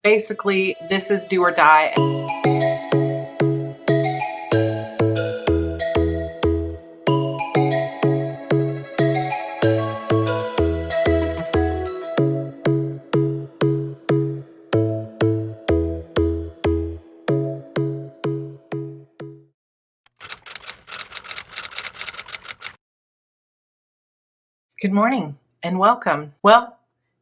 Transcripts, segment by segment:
Basically, this is do or die. Good morning and welcome. Well,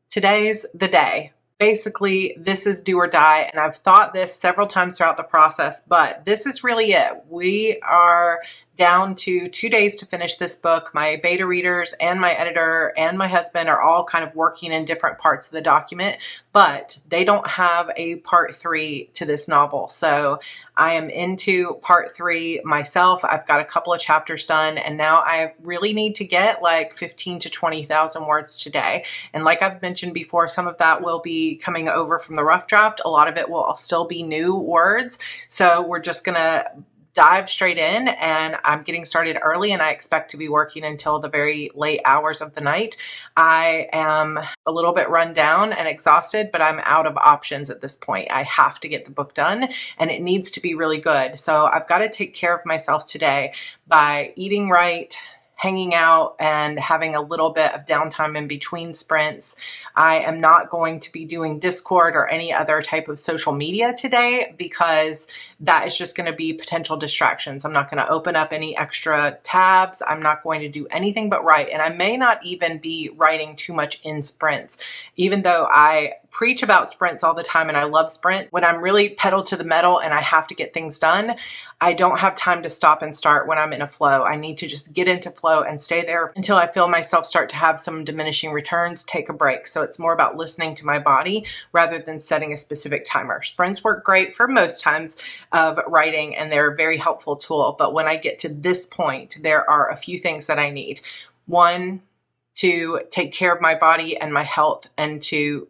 today's the day. Basically, this is do or die, and I've thought this several times throughout the process, but this is really it. We are down to 2 days to finish this book. My beta readers and my editor and my husband are all kind of working in different parts of the document, but they don't have a part 3 to this novel. So I am into part 3 myself. I've got a couple of chapters done, and now I really need to get like 15 to 20,000 words today. And like I've mentioned before, some of that will be coming over from the rough draft. A lot of it will still be new words. So we're just gonna dive straight in, and I'm getting started early, and I expect to be working until the very late hours of the night. I am a little bit run down and exhausted, but I'm out of options at this point. I have to get the book done, and it needs to be really good. So I've got to take care of myself today by eating right, hanging out, and having a little bit of downtime in between sprints. I am not going to be doing Discord or any other type of social media today because that is just going to be potential distractions. I'm not going to open up any extra tabs. I'm not going to do anything but write. And I may not even be writing too much in sprints, even though I preach about sprints all the time and I love sprint. When I'm really pedal to the metal and I have to get things done, I don't have time to stop and start when I'm in a flow. I need to just get into flow and stay there until I feel myself start to have some diminishing returns, take a break. So it's more about listening to my body rather than setting a specific timer. Sprints work great for most times of writing, and they're a very helpful tool. But when I get to this point, there are a few things that I need. One, to take care of my body and my health, and to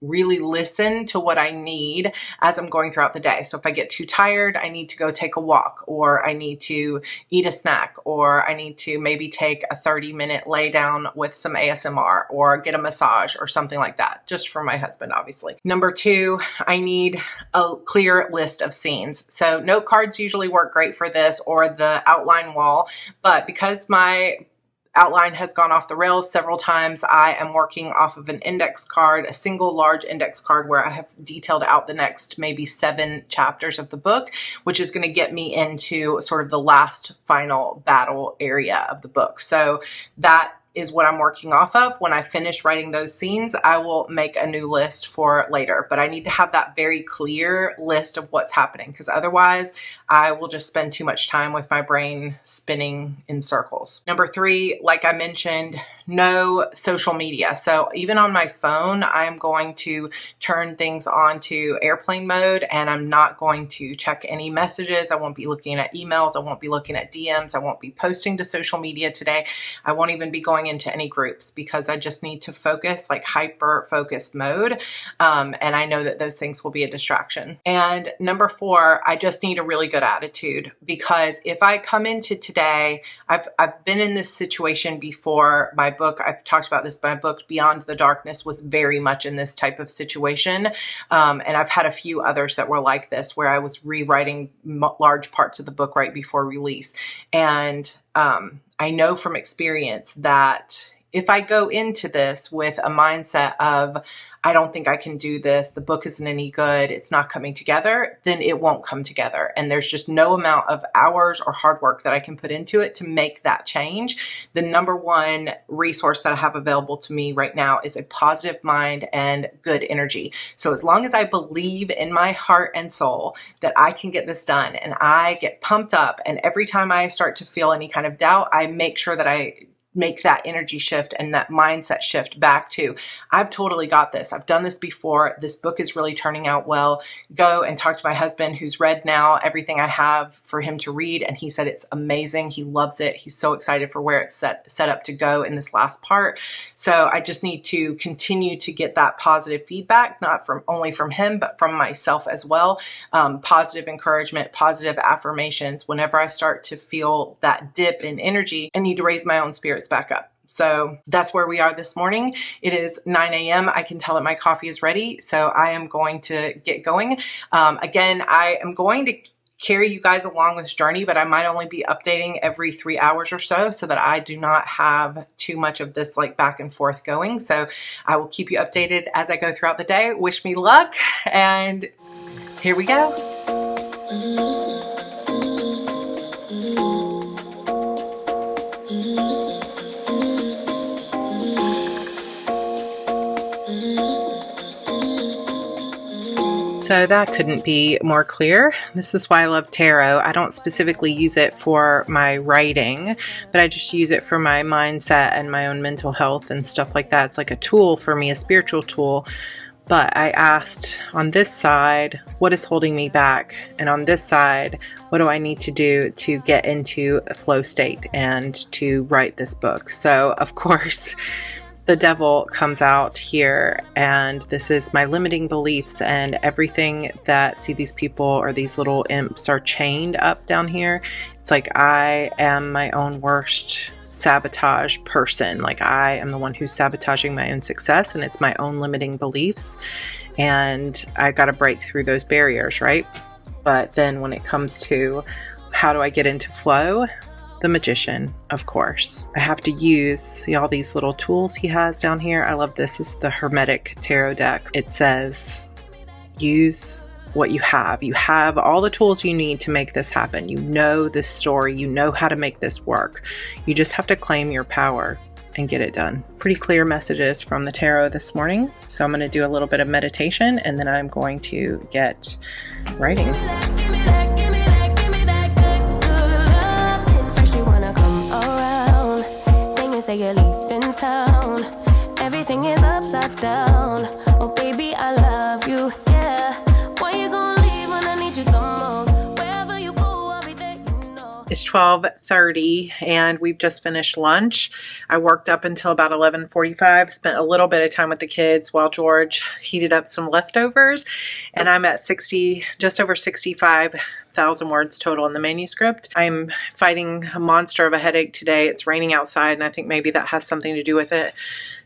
really listen to what I need as I'm going throughout the day. So if I get too tired, I need to go take a walk, or I need to eat a snack, or I need to maybe take a 30-minute lay down with some ASMR, or get a massage or something like that, just for my husband, obviously. Number 2, I need a clear list of scenes. So note cards usually work great for this, or the outline wall, but because my outline has gone off the rails several times, I am working off of an index card, a single large index card where I have detailed out the next maybe 7 chapters of the book, which is going to get me into sort of the last final battle area of the book. So that is what I'm working off of. When I finish writing those scenes, I will make a new list for later, but I need to have that very clear list of what's happening, because otherwise I will just spend too much time with my brain spinning in circles. Number 3, like I mentioned, no social media. So even on my phone, I'm going to turn things on to airplane mode, and I'm not going to check any messages. I won't be looking at emails. I won't be looking at DMs. I won't be posting to social media today. I won't even be going into any groups, because I just need to focus, like hyper focused mode. And I know that those things will be a distraction. And number 4, I just need a really good attitude, because if I come into today, I've been in this situation before. My book, I've talked about this, my book Beyond the Darkness was very much in this type of situation. And I've had a few others that were like this, where I was rewriting large parts of the book right before release. And I know from experience that if I go into this with a mindset of, I don't think I can do this, the book isn't any good, it's not coming together, then it won't come together. And there's just no amount of hours or hard work that I can put into it to make that change. The number 1 resource that I have available to me right now is a positive mind and good energy. So as long as I believe in my heart and soul that I can get this done, and I get pumped up, and every time I start to feel any kind of doubt, I make sure that I make that energy shift and that mindset shift back to, I've totally got this. I've done this before. This book is really turning out well. Go and talk to my husband, who's read now everything I have for him to read. And he said it's amazing. He loves it. He's so excited for where it's set up to go in this last part. So I just need to continue to get that positive feedback, not from only from him, but from myself as well. Positive encouragement, positive affirmations. Whenever I start to feel that dip in energy, I need to raise my own spirits back up. So that's where we are this morning. It is 9 a.m. I can tell that my coffee is ready, so I am going to get going. Again, I am going to carry you guys along this journey, but I might only be updating every 3 hours or so that I do not have too much of this like back and forth going. So I will keep you updated as I go throughout the day. Wish me luck, and here we go. So that couldn't be more clear. This is why I love tarot. I don't specifically use it for my writing, but I just use it for my mindset and my own mental health and stuff like that. It's like a tool for me, a spiritual tool. But I asked on this side, what is holding me back? And on this side, what do I need to do to get into a flow state and to write this book? So of course, the devil comes out here, and this is my limiting beliefs and everything that, see, these people or these little imps are chained up down here. It's like I am my own worst sabotage person. Like I am the one who's sabotaging my own success, and it's my own limiting beliefs, and I got to break through those barriers, right? But then when it comes to how do I get into flow, the magician, of course. I have to use, see all these little tools he has down here. I love this. This is the Hermetic Tarot deck. It says, use what you have. You have all the tools you need to make this happen. You know this story. You know how to make this work. You just have to claim your power and get it done. Pretty clear messages from the tarot this morning. So I'm going to do a little bit of meditation, and then I'm going to get writing. Say you're leaving town, everything is upside down. Oh baby, I love you, yeah. Why you gonna leave when I need you the most? Wherever you go, I'll be there, you know. It's 12:30 and we've just finished lunch. I worked up until about 11:45, spent a little bit of time with the kids while George heated up some leftovers, and I'm at just over 65,000 words total in the manuscript. I'm fighting a monster of a headache today. It's raining outside, and I think maybe that has something to do with it.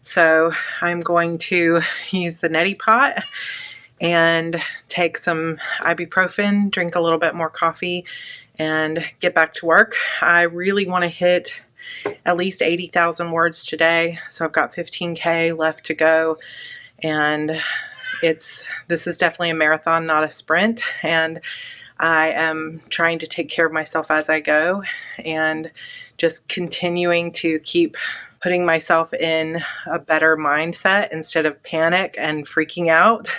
So I'm going to use the neti pot and take some ibuprofen, drink a little bit more coffee, and get back to work. I really want to hit at least 80,000 words today. So I've got 15K left to go, and this is definitely a marathon, not a sprint. And I am trying to take care of myself as I go, and just continuing to keep putting myself in a better mindset instead of panic and freaking out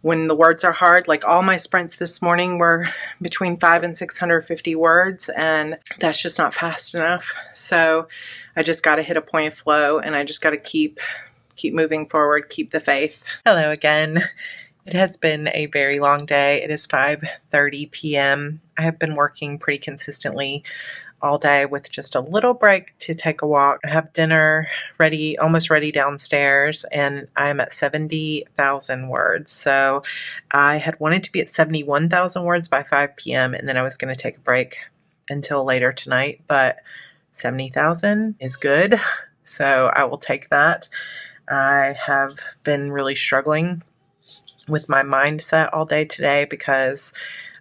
when the words are hard. Like all my sprints this morning were between 500 and 650 words, and that's just not fast enough. So I just got to hit a point of flow, and I just got to keep moving forward, keep the faith. Hello again. It has been a very long day. It is 5:30 p.m. I have been working pretty consistently all day with just a little break to take a walk. I have dinner ready, almost ready downstairs, and I'm at 70,000 words. So I had wanted to be at 71,000 words by 5 p.m. and then I was going to take a break until later tonight, but 70,000 is good. So I will take that. I have been really struggling with my mindset all day today because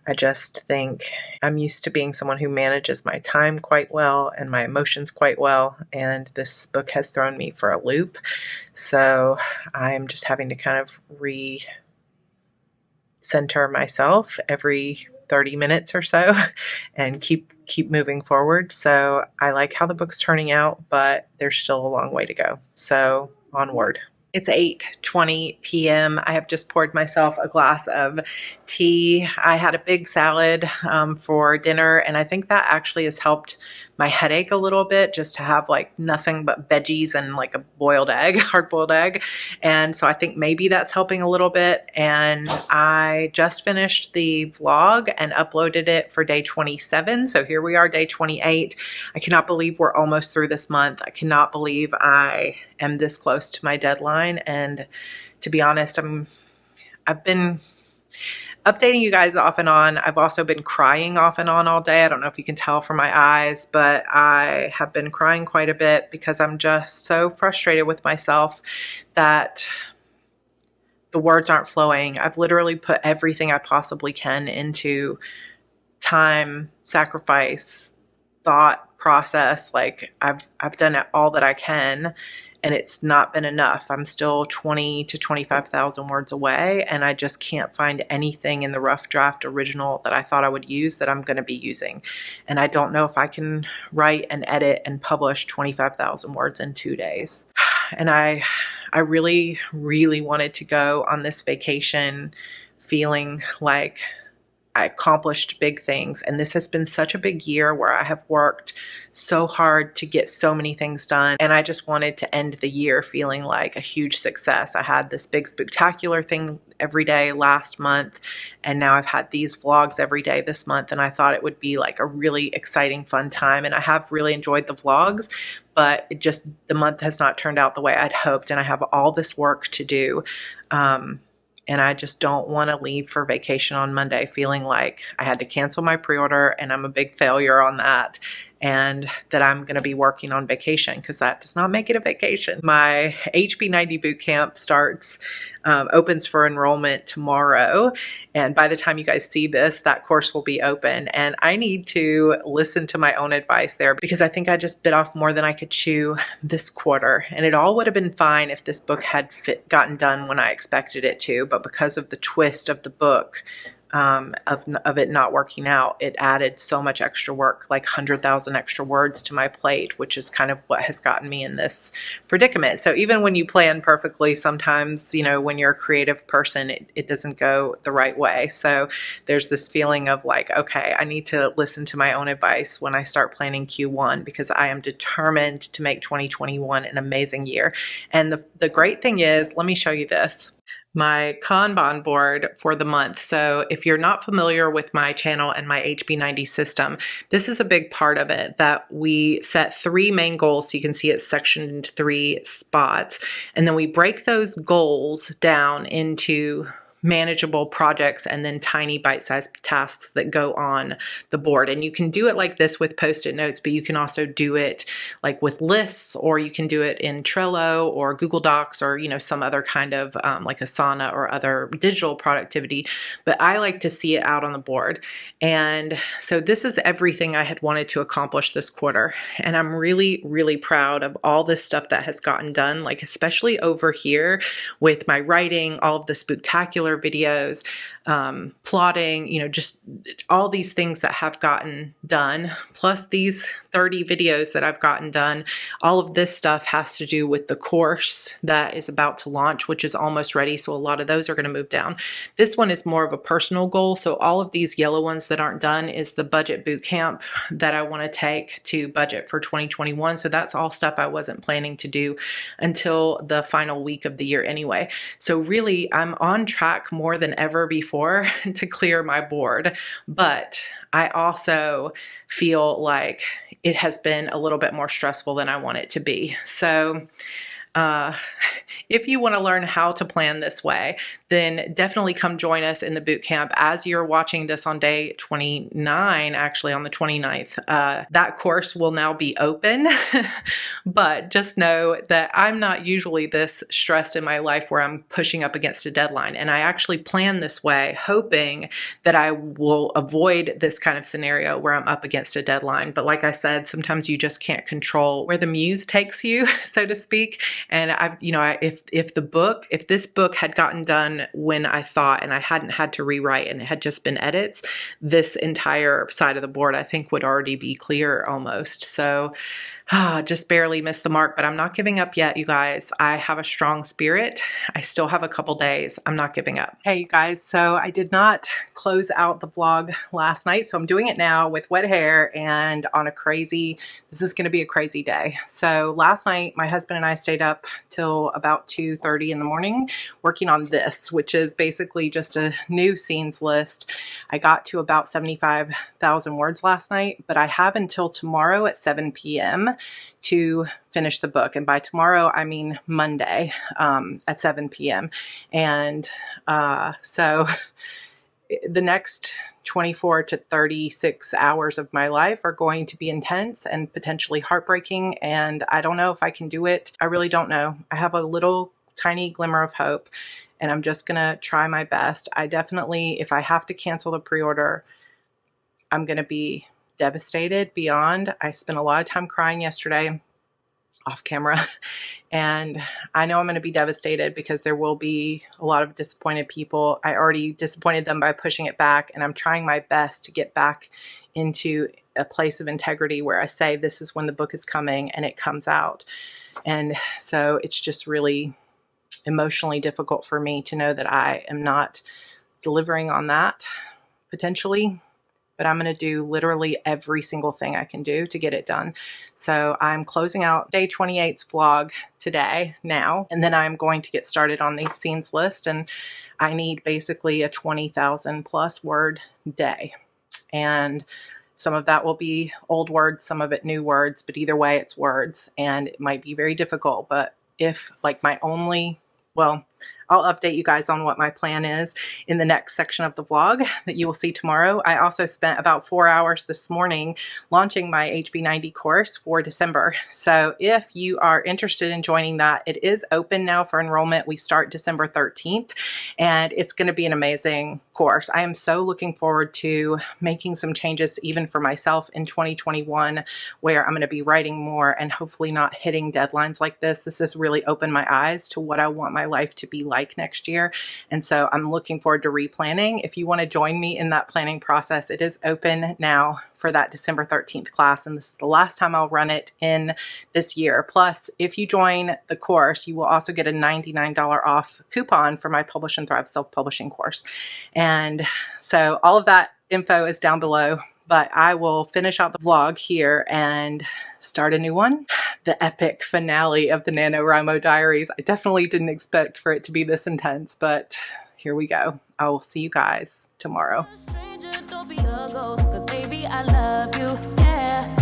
I just think I'm used to being someone who manages my time quite well and my emotions quite well, and this book has thrown me for a loop. So I'm just having to kind of re-center myself every 30 minutes or so and keep moving forward. So I like how the book's turning out, but there's still a long way to go. So onward. It's 8:20 p.m. I have just poured myself a glass of tea. I had a big salad for dinner, and I think that actually has helped my headache a little bit, just to have like nothing but veggies and like a boiled egg, hard-boiled egg. And so I think maybe that's helping a little bit. And I just finished the vlog and uploaded it for day 27. So here we are, day 28. I cannot believe we're almost through this month. I cannot believe I am this close to my deadline. And to be honest, updating you guys off and on. I've also been crying off and on all day. I don't know if you can tell from my eyes, but I have been crying quite a bit because I'm just so frustrated with myself that the words aren't flowing. I've literally put everything I possibly can into time, sacrifice, thought process. Like I've done all that I can, and it's not been enough. I'm still 20 to 25,000 words away, and I just can't find anything in the rough draft original that I thought I would use that I'm going to be using. And I don't know if I can write and edit and publish 25,000 words in 2 days. And I really, really wanted to go on this vacation feeling like I accomplished big things. And this has been such a big year where I have worked so hard to get so many things done. And I just wanted to end the year feeling like a huge success. I had this big spectacular thing every day last month, and now I've had these vlogs every day this month, and I thought it would be like a really exciting, fun time. And I have really enjoyed the vlogs, but the month has not turned out the way I'd hoped, and I have all this work to do. And I just don't want to leave for vacation on Monday feeling like I had to cancel my pre-order and I'm a big failure on that, and that I'm going to be working on vacation, because that does not make it a vacation. My HB90 bootcamp opens for enrollment tomorrow. And by the time you guys see this, that course will be open. And I need to listen to my own advice there, because I think I just bit off more than I could chew this quarter. And it all would have been fine if this book had gotten done when I expected it to. But because of the twist of the book, of it not working out, it added so much extra work, like 100,000 extra words to my plate, which is kind of what has gotten me in this predicament. So even when you plan perfectly, sometimes, when you're a creative person, it doesn't go the right way. So there's this feeling of like, okay, I need to listen to my own advice when I start planning Q1, because I am determined to make 2021 an amazing year. And the great thing is, let me show you this. My Kanban board for the month. So if you're not familiar with my channel and my HB90 system, this is a big part of it, that we set 3 main goals. So you can see it's sectioned into 3 spots. And then we break those goals down into manageable projects and then tiny bite-sized tasks that go on the board. And you can do it like this with Post-it notes, but you can also do it like with lists, or you can do it in Trello or Google Docs, or some other kind of like Asana or other digital productivity. But I like to see it out on the board. And so this is everything I had wanted to accomplish this quarter. And I'm really, really proud of all this stuff that has gotten done, like especially over here with my writing, all of the spectacular videos, plotting, just all these things that have gotten done, plus these 30 videos that I've gotten done. All of this stuff has to do with the course that is about to launch, which is almost ready. So a lot of those are going to move down. This one is more of a personal goal. So all of these yellow ones that aren't done is the budget boot camp that I want to take to budget for 2021. So that's all stuff I wasn't planning to do until the final week of the year anyway. So really, I'm on track more than ever before to clear my board. But I also feel like it has been a little bit more stressful than I want it to be. So if you want to learn how to plan this way, then definitely come join us in the boot camp. As you're watching this on day 29, actually on the 29th, that course will now be open. But just know that I'm not usually this stressed in my life where I'm pushing up against a deadline. And I actually plan this way, hoping that I will avoid this kind of scenario where I'm up against a deadline. But like I said, sometimes you just can't control where the muse takes you, so to speak. And if this book had gotten done when I thought, and I hadn't had to rewrite, and it had just been edits, this entire side of the board, I think, would already be clear almost. So just barely missed the mark, but I'm not giving up yet, you guys. I have a strong spirit. I still have a couple days. I'm not giving up. Hey, you guys. So I did not close out the vlog last night, so I'm doing it now with wet hair and on this is going to be a crazy day. So last night, my husband and I stayed up till about 2:30 in the morning working on this, which is basically just a new scenes list. I got to about 75,000 words last night, but I have until tomorrow at 7 p.m. to finish the book. And by tomorrow, I mean Monday at 7 p.m. And so the next 24 to 36 hours of my life are going to be intense and potentially heartbreaking, and I don't know if I can do it. I really don't know. I have a little tiny glimmer of hope, and I'm just gonna try my best. I definitely, if I have to cancel the pre-order, I'm gonna be devastated beyond. I spent a lot of time crying yesterday off camera, and I know I'm going to be devastated because there will be a lot of disappointed people. I already disappointed them by pushing it back, and I'm trying my best to get back into a place of integrity where I say this is when the book is coming, and it comes out. And so it's just really emotionally difficult for me to know that I am not delivering on that potentially. But I'm going to do literally every single thing I can do to get it done. So I'm closing out day 28's vlog today now, and then I'm going to get started on these scenes list, and I need basically a 20,000 plus word day. And some of that will be old words, some of it new words, but either way it's words, and it might be very difficult. But if like my only, well, I'll update you guys on what my plan is in the next section of the vlog that you will see tomorrow. I also spent about 4 hours this morning launching my HB90 course for December. So if you are interested in joining that, it is open now for enrollment. We start December 13th, and it's going to be an amazing course. I am so looking forward to making some changes even for myself in 2021, where I'm going to be writing more and hopefully not hitting deadlines like this. This has really opened my eyes to what I want my life to be like next year. And so I'm looking forward to replanning. If you want to join me in that planning process, it is open now for that December 13th class. And this is the last time I'll run it in this year. Plus, if you join the course, you will also get a $99 off coupon for my Publish and Thrive self-publishing course. And so all of that info is down below, but I will finish out the vlog here and start a new one. The epic finale of the NaNoWriMo Diaries. I definitely didn't expect for it to be this intense, but here we go. I will see you guys tomorrow. Stranger, don't be a ghost, 'cause baby, I love you, yeah.